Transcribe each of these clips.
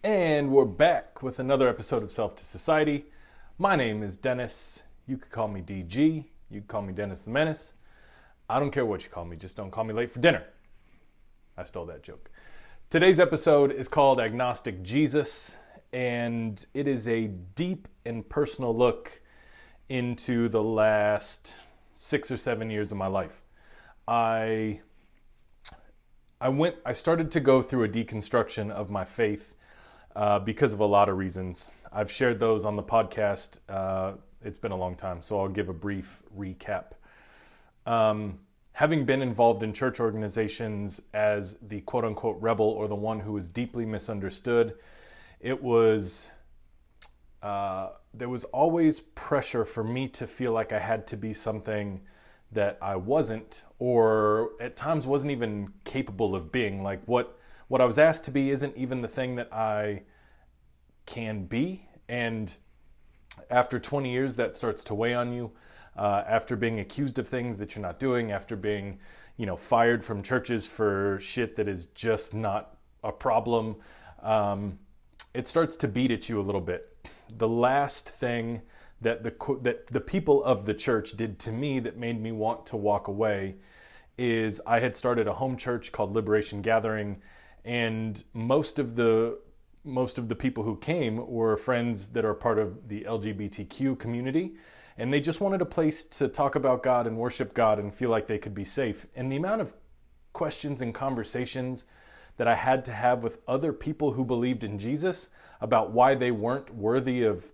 And we're back with another episode of Self to Society. My name is Dennis. You could call me DG. You could call me Dennis the Menace. I don't care what you call me, just don't call me late for dinner. I stole that joke. Today's episode is called Agnostic Jesus, and it is a deep and personal look into the last 6 or 7 years of my life. I started to go through a deconstruction of my faith because of a lot of reasons. I've shared those on the podcast. It's been a long time, so I'll give a brief recap. Having been involved in church organizations as the quote-unquote rebel or the one who was deeply misunderstood, there was always pressure for me to feel like I had to be something that I wasn't, or at times wasn't even capable of being. Like what I was asked to be isn't even the thing that I can be. And after 20 years, that starts to weigh on you. After being accused of things that you're not doing, after being, fired from churches for shit that is just not a problem, it starts to beat at you a little bit. The last thing that the people of the church did to me that made me want to walk away is I had started a home church called Liberation Gathering, and most of the people who came were friends that are part of the LGBTQ community, and they just wanted a place to talk about God and worship God and feel like they could be safe. And the amount of questions and conversations that I had to have with other people who believed in Jesus about why they weren't worthy of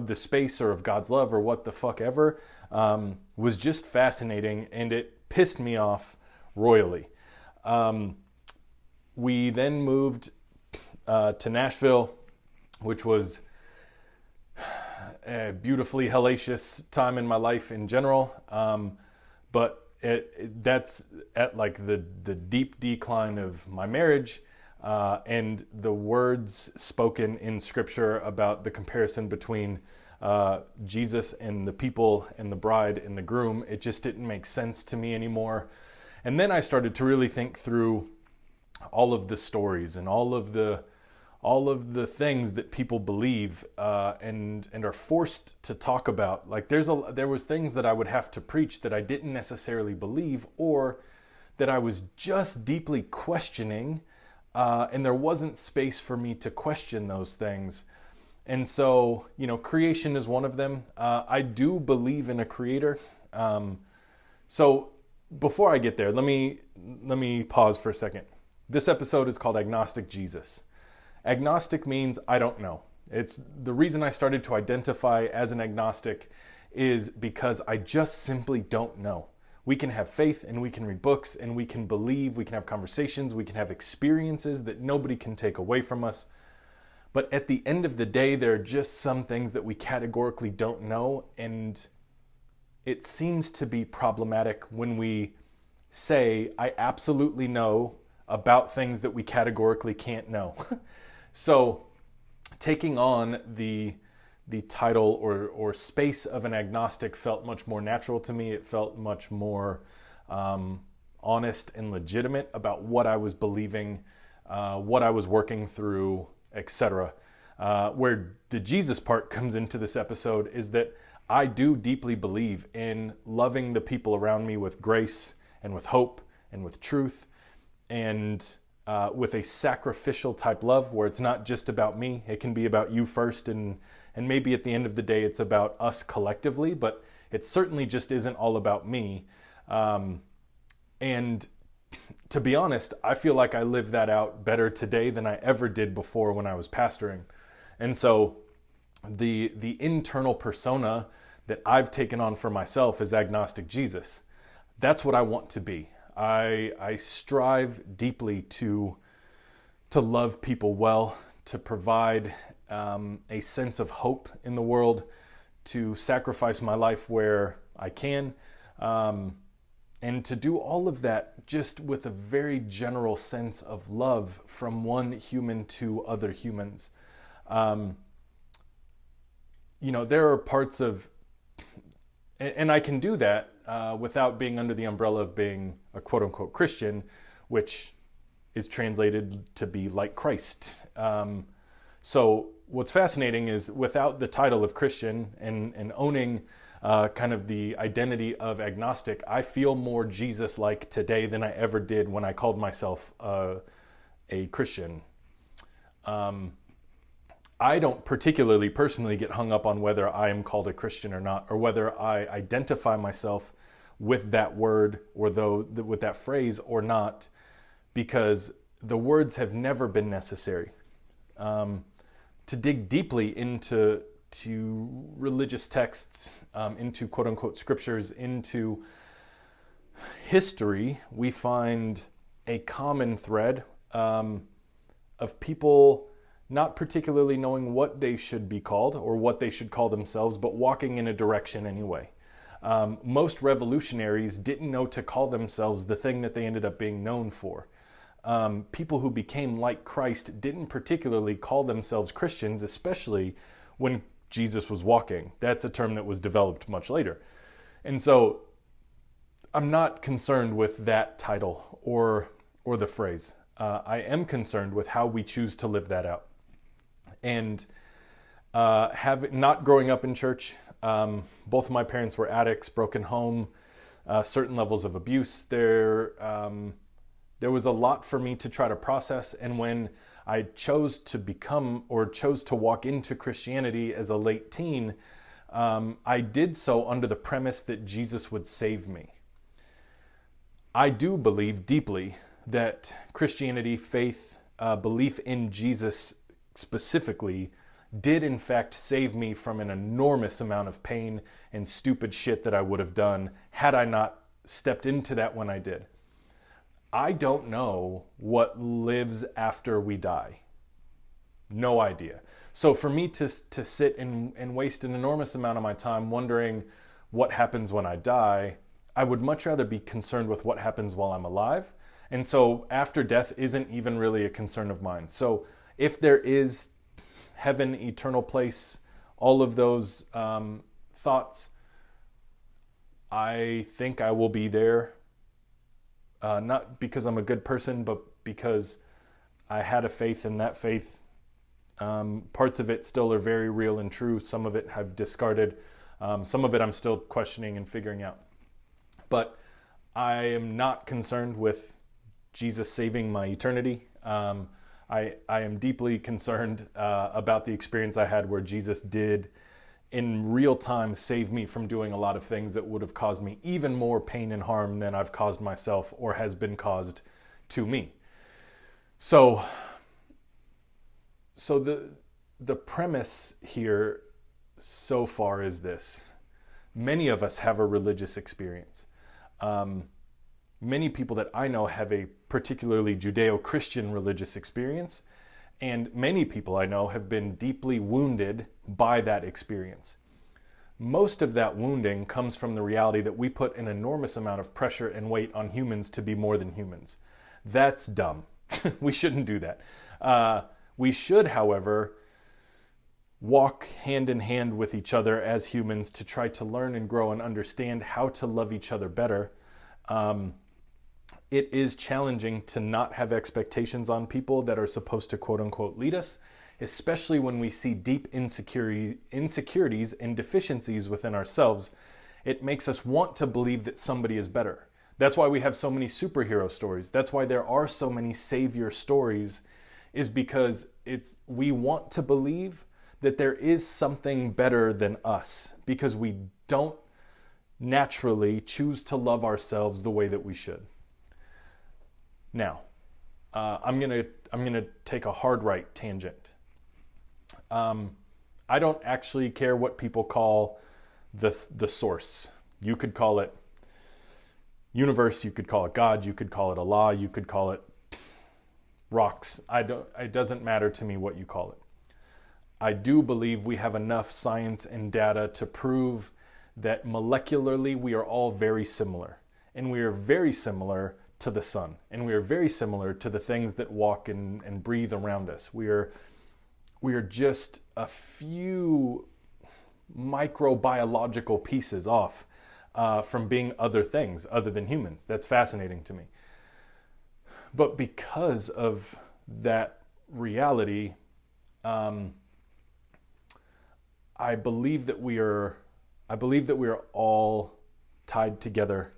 the space or of God's love or what the fuck ever was just fascinating, and it pissed me off royally. We then moved to Nashville, which was a beautifully hellacious time in my life in general, but that's at like the deep decline of my marriage, and the words spoken in Scripture about the comparison between Jesus and the people and the bride and the groom. It just didn't make sense to me anymore. And then I started to really think through all of the stories and all of the things that people believe and are forced to talk about. Like there was things that I would have to preach that I didn't necessarily believe, or that I was just deeply questioning, and there wasn't space for me to question those things. And so, creation is one of them. I do believe in a creator. So before I get there, let me pause for a second. This episode is called Agnostic Jesus. Agnostic means I don't know. It's the reason I started to identify as an agnostic is because I just simply don't know. We can have faith and we can read books and we can believe, we can have conversations, we can have experiences that nobody can take away from us. But at the end of the day, there are just some things that we categorically don't know, and it seems to be problematic when we say, I absolutely know about things that we categorically can't know. So taking on the title or space of an agnostic felt much more natural to me. It felt much more honest and legitimate about what I was believing, what I was working through, etc. Where the Jesus part comes into this episode is that I do deeply believe in loving the people around me with grace and with hope and with truth, and with a sacrificial type love where it's not just about me. It can be about you first, and maybe at the end of the day it's about us collectively, but it certainly just isn't all about me. And to be honest, I feel like I live that out better today than I ever did before when I was pastoring. And so the internal persona that I've taken on for myself is Agnostic Jesus. That's what I want to be. I strive deeply to love people well, to provide a sense of hope in the world, to sacrifice my life where I can, and to do all of that just with a very general sense of love from one human to other humans. There are parts of, and I can do that without being under the umbrella of being a quote-unquote Christian, which is translated to be like Christ. So what's fascinating is without the title of Christian and owning kind of the identity of agnostic, I feel more Jesus-like today than I ever did when I called myself a Christian. I don't particularly personally get hung up on whether I am called a Christian or not, or whether I identify myself with that word or with that phrase or not, because the words have never been necessary. To dig deeply into religious texts, into quote-unquote scriptures, into history, we find a common thread of people not particularly knowing what they should be called or what they should call themselves, but walking in a direction anyway. Most revolutionaries didn't know to call themselves the thing that they ended up being known for. People who became like Christ didn't particularly call themselves Christians, especially when Jesus was walking. That's a term that was developed much later. And so I'm not concerned with that title or the phrase. I am concerned with how we choose to live that out. And not growing up in church, both of my parents were addicts, broken home, certain levels of abuse. There was a lot for me to try to process. And when I chose to walk into Christianity as a late teen, I did so under the premise that Jesus would save me. I do believe deeply that Christianity, faith, belief in Jesus specifically did in fact save me from an enormous amount of pain and stupid shit that I would have done had I not stepped into that when I did. I don't know what lives after we die. No idea. So for me to sit and waste an enormous amount of my time wondering what happens when I die, I would much rather be concerned with what happens while I'm alive. And so after death isn't even really a concern of mine. So if there is heaven, eternal place, all of those thoughts, I think I will be there. Not because I'm a good person, but because I had a faith, and that faith, parts of it still are very real and true. Some of it I've discarded. Some of it I'm still questioning and figuring out. But I am not concerned with Jesus saving my eternity. I am deeply concerned about the experience I had where Jesus did in real time save me from doing a lot of things that would have caused me even more pain and harm than I've caused myself or has been caused to me. So the premise here so far is this. Many of us have a religious experience. Many people that I know have a particularly Judeo-Christian religious experience, and many people I know have been deeply wounded by that experience. Most of that wounding comes from the reality that we put an enormous amount of pressure and weight on humans to be more than humans. That's dumb. We shouldn't do that. We should, however, walk hand in hand with each other as humans to try to learn and grow and understand how to love each other better. It is challenging to not have expectations on people that are supposed to quote unquote lead us, especially when we see deep insecurities and deficiencies within ourselves. It makes us want to believe that somebody is better. That's why we have so many superhero stories. That's why there are so many savior stories, is because we want to believe that there is something better than us, because we don't naturally choose to love ourselves the way that we should. Now, I'm gonna take a hard right tangent. I don't actually care what people call the source. You could call it universe, you could call it God, you could call it Allah, you could call it rocks. It doesn't matter to me what you call it. I do believe we have enough science and data to prove that molecularly we are all very similar. And we are very similar to the sun. And we are very similar to the things that walk and breathe around us. We are just a few microbiological pieces off from being other things other than humans. That's fascinating to me. But because of that reality, um, I believe that we are all tied together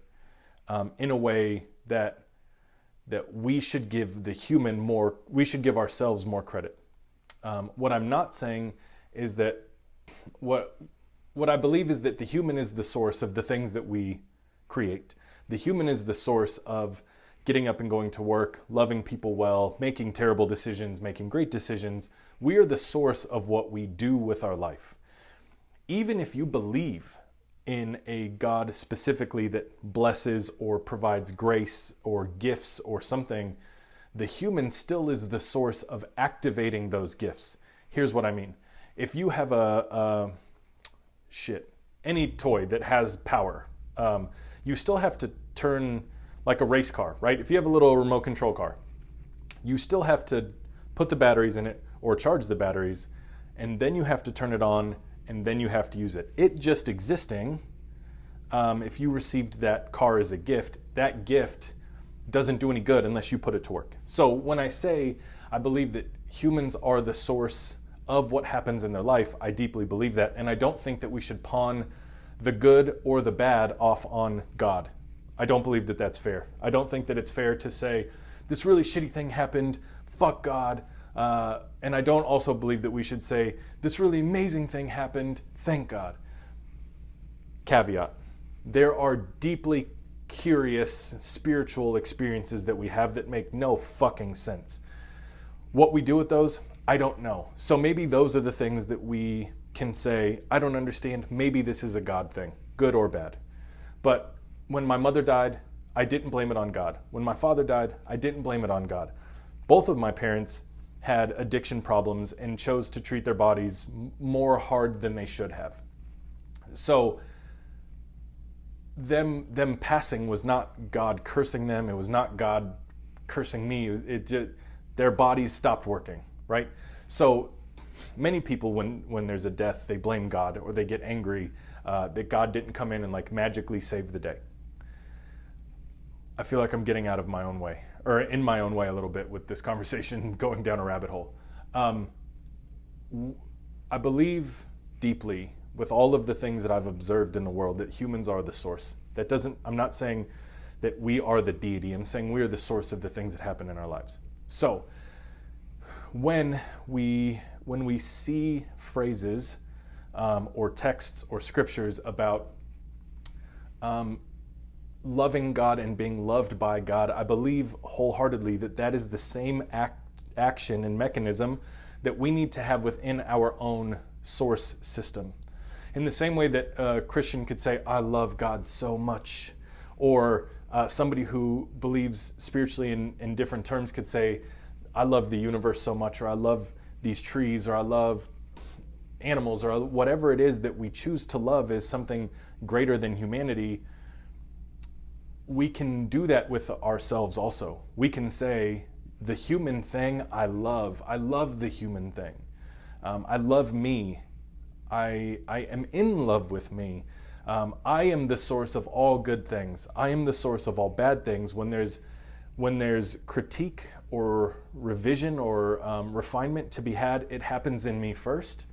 in a way that we should give we should give ourselves more credit. What I'm not saying is that what I believe is that the human is the source of the things that we create. The human is the source of getting up and going to work, loving people well, making terrible decisions, making great decisions. We are the source of what we do with our life. Even if you believe in a God specifically that blesses or provides grace or gifts or something, the human still is the source of activating those gifts. Here's what I mean. If you have any toy that has power, you still have to turn, like a race car, right? If you have a little remote control car, you still have to put the batteries in it or charge the batteries, and then you have to turn it on, and then you have to use it. It just existing, if you received that car as a gift, that gift doesn't do any good unless you put it to work. So when I say I believe that humans are the source of what happens in their life, I deeply believe that, and I don't think that we should pawn the good or the bad off on God. I don't believe that that's fair. I don't think that it's fair to say, this really shitty thing happened, fuck God. And I don't also believe that we should say, this really amazing thing happened, thank God. Caveat. There are deeply curious spiritual experiences that we have that make no fucking sense. What we do with those, I don't know. So maybe those are the things that we can say, I don't understand, maybe this is a God thing, good or bad. But when my mother died, I didn't blame it on God. When my father died, I didn't blame it on God. Both of my parents had addiction problems and chose to treat their bodies more hard than they should have. So them passing was not God cursing them. It was not God cursing me. Their bodies stopped working, right? So many people, when there's a death, they blame God or they get angry that God didn't come in and like magically save the day. I feel like I'm getting out of my own way, or in my own way a little bit with this conversation going down a rabbit hole. I believe deeply with all of the things that I've observed in the world that humans are the source. I'm not saying that we are the deity. I'm saying we are the source of the things that happen in our lives. So when we see phrases or texts or scriptures about loving God and being loved by God, I believe wholeheartedly that is the same action and mechanism that we need to have within our own source system. In the same way that a Christian could say, I love God so much, or somebody who believes spiritually in different terms could say, I love the universe so much, or I love these trees, or I love animals, or whatever it is that we choose to love is something greater than humanity. We can do that with ourselves also. We can say, the human thing I love the human thing. I love me. I am in love with me. I am the source of all good things. I am the source of all bad things. When there's critique or revision or refinement to be had, it happens in me first.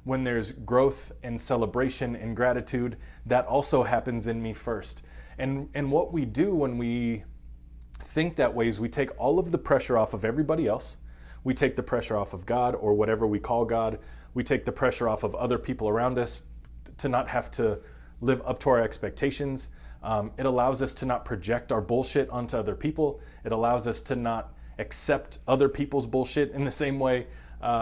When there's growth and celebration and gratitude, that also happens in me first. And what we do when we think that way is we take all of the pressure off of everybody else. We take the pressure off of God or whatever we call God. We take the pressure off of other people around us to not have to live up to our expectations. It allows us to not project our bullshit onto other people. It allows us to not accept other people's bullshit in the same way.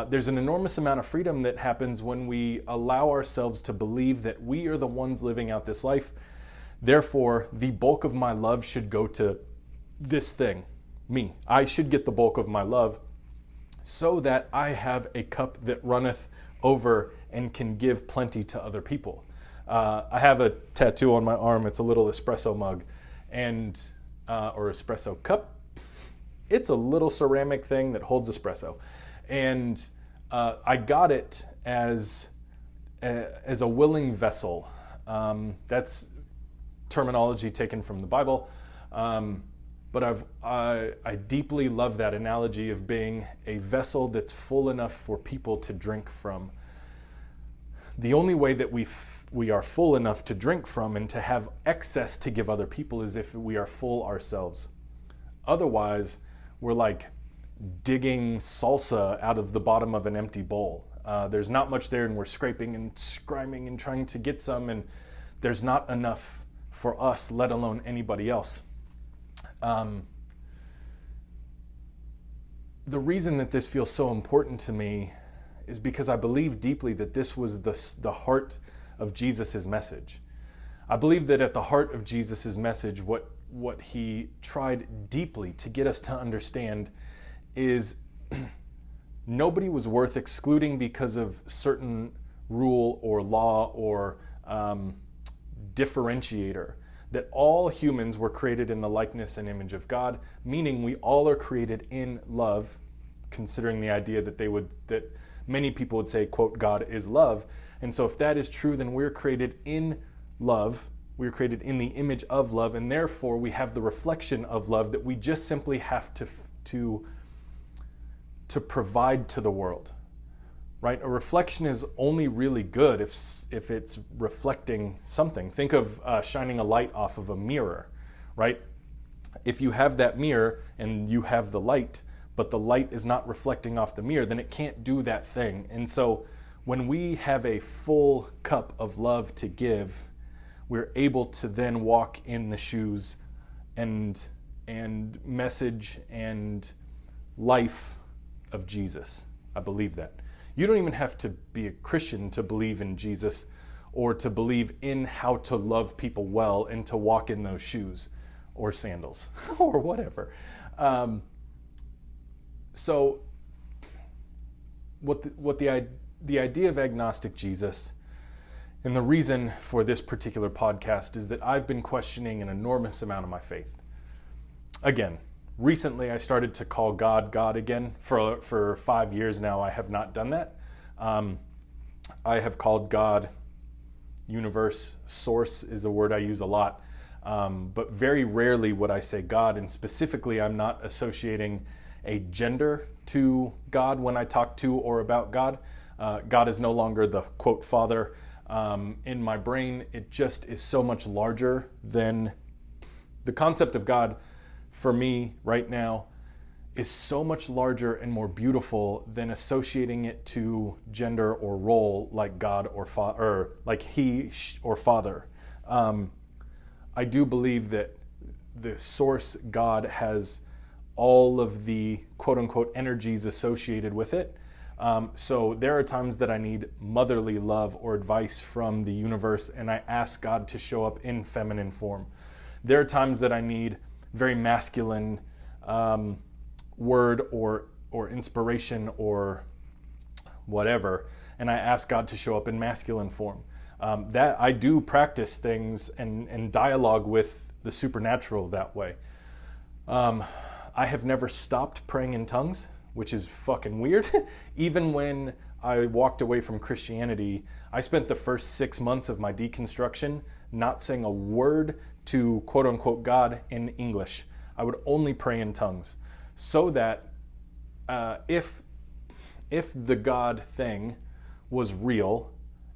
There's an enormous amount of freedom that happens when we allow ourselves to believe that we are the ones living out this life. Therefore, the bulk of my love should go to this thing, me. I should get the bulk of my love so that I have a cup that runneth over and can give plenty to other people. I have a tattoo on my arm. It's a little espresso mug or espresso cup. It's a little ceramic thing that holds espresso. And I got it as a willing vessel. That's terminology taken from the Bible. But I deeply love that analogy of being a vessel that's full enough for people to drink from. The only way that we are full enough to drink from and to have excess to give other people is if we are full ourselves. Otherwise, we're like digging salsa out of the bottom of an empty bowl. There's not much there, and we're scraping and scriming and trying to get some, and there's not enough for us, let alone anybody else. The reason that this feels so important to me is because I believe deeply that this was the heart of Jesus's message. I believe that at the heart of Jesus's message, what he tried deeply to get us to understand is nobody was worth excluding because of certain rule or law or differentiator. That all humans were created in the likeness and image of God, meaning we all are created in love, considering the idea that many people would say, quote, God is love. And so if that is true, then we're created in love. We're created in the image of love, and therefore we have the reflection of love that we just simply have to provide to the world. Right? A reflection is only really good if it's reflecting something. Think of shining a light off of a mirror, right? If you have that mirror and you have the light, but the light is not reflecting off the mirror, then it can't do that thing. And so when we have a full cup of love to give, we're able to then walk in the shoes and message and life of Jesus. I believe that. You don't even have to be a Christian to believe in Jesus or to believe in how to love people well and to walk in those shoes or sandals or whatever. So the idea of agnostic Jesus, and the reason for this particular podcast, is that I've been questioning an enormous amount of my faith. Again, recently I started to call God God again. For 5 years now I have not done that. I have called God universe. Source is a word I use a lot. But very rarely would I say God, and specifically I'm not associating a gender to God when I talk to or about God. God is no longer the quote father. In my brain, it just is so much larger than the concept of God. For me right now is so much larger and more beautiful than associating it to gender or role like God or or like he or father. I do believe that the source God has all of the quote unquote energies associated with it. So there are times that I need motherly love or advice from the universe, and I ask God to show up in feminine form. There are times that I need very masculine word or inspiration or whatever, and I ask God to show up in masculine form. That I do practice things and dialogue with the supernatural that way. I have never stopped praying in tongues, which is fucking weird. Even when I walked away from Christianity, I spent the first 6 months of my deconstruction not saying a word to quote unquote God in English. I would only pray in tongues, so that if the God thing was real,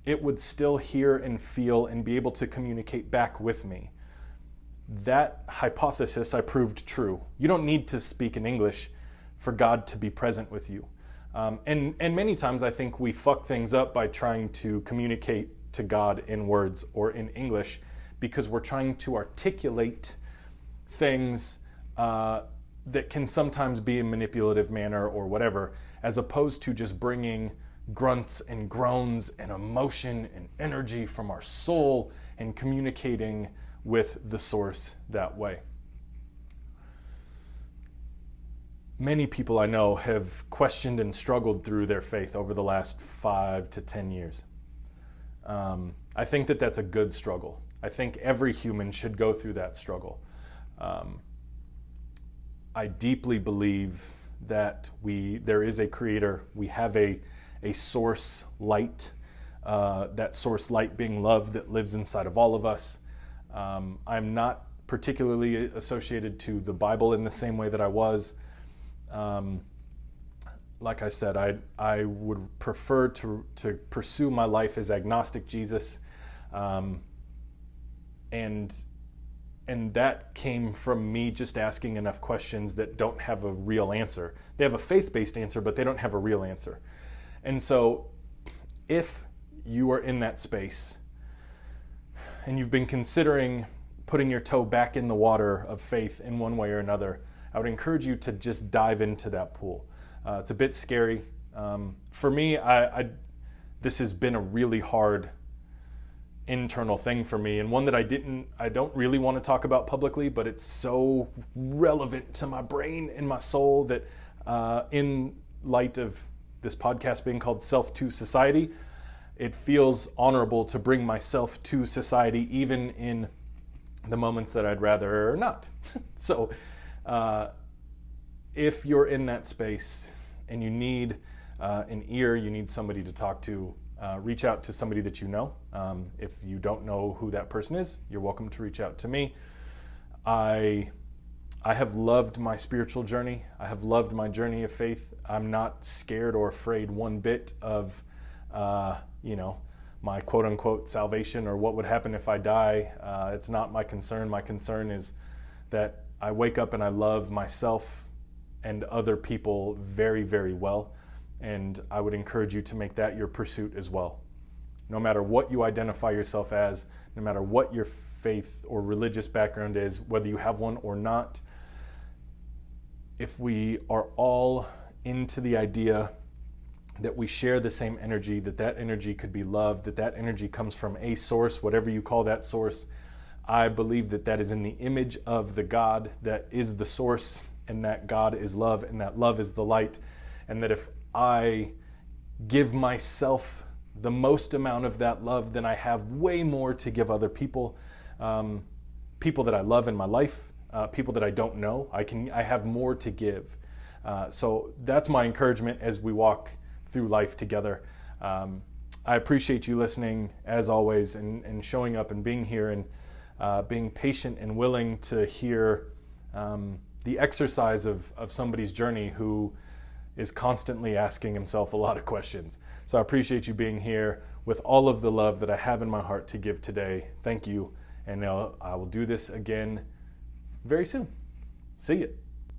it would still hear and feel and be able to communicate back with me. That hypothesis I proved true. You don't need to speak in English for God to be present with you. And many times I think we fuck things up by trying to communicate to God in words or in English, because we're trying to articulate things that can sometimes be a manipulative manner or whatever, as opposed to just bringing grunts and groans and emotion and energy from our soul and communicating with the source that way. Many people I know have questioned and struggled through their faith over the last 5 to 10 years. I think that that's a good struggle. I think every human should go through that struggle. I deeply believe that there is a creator. We have a source light, that source light being love that lives inside of all of us. I'm not particularly associated to the Bible in the same way that I was. Like I said, I would prefer to pursue my life as agnostic Jesus, and that came from me just asking enough questions that don't have a real answer. They have a faith-based answer, but they don't have a real answer. And so if you are in that space and you've been considering putting your toe back in the water of faith in one way or another, I would encourage you to just dive into that pool. It's a bit scary. For me, this has been a really hard internal thing for me, and one that I don't really want to talk about publicly, but it's so relevant to my brain and my soul that in light of this podcast being called Self to Society, it feels honorable to bring myself to society even in the moments that I'd rather not. So if you're in that space and you need an ear, you need somebody to talk to, reach out to somebody that you know. If you don't know who that person is, you're welcome to reach out to me. I have loved my spiritual journey. I have loved my journey of faith. I'm not scared or afraid one bit of, my quote unquote salvation or what would happen if I die. It's not my concern. My concern is that I wake up and I love myself and other people very, very well. And I would encourage you to make that your pursuit as well. No matter what you identify yourself as, no matter what your faith or religious background is, whether you have one or not, if we are all into the idea that we share the same energy, that energy could be love, that energy comes from a source, whatever you call that source, I believe that is in the image of the God that is the source, and that God is love, and that love is the light, and that if I give myself the most amount of that love, then I have way more to give other people, people that I love in my life, people that I don't know. I have more to give. So that's my encouragement as we walk through life together. I appreciate you listening as always, and showing up and being here, and being patient and willing to hear the exercise of somebody's journey who is constantly asking himself a lot of questions. So I appreciate you being here with all of the love that I have in my heart to give today. Thank you. And I will do this again very soon. See you.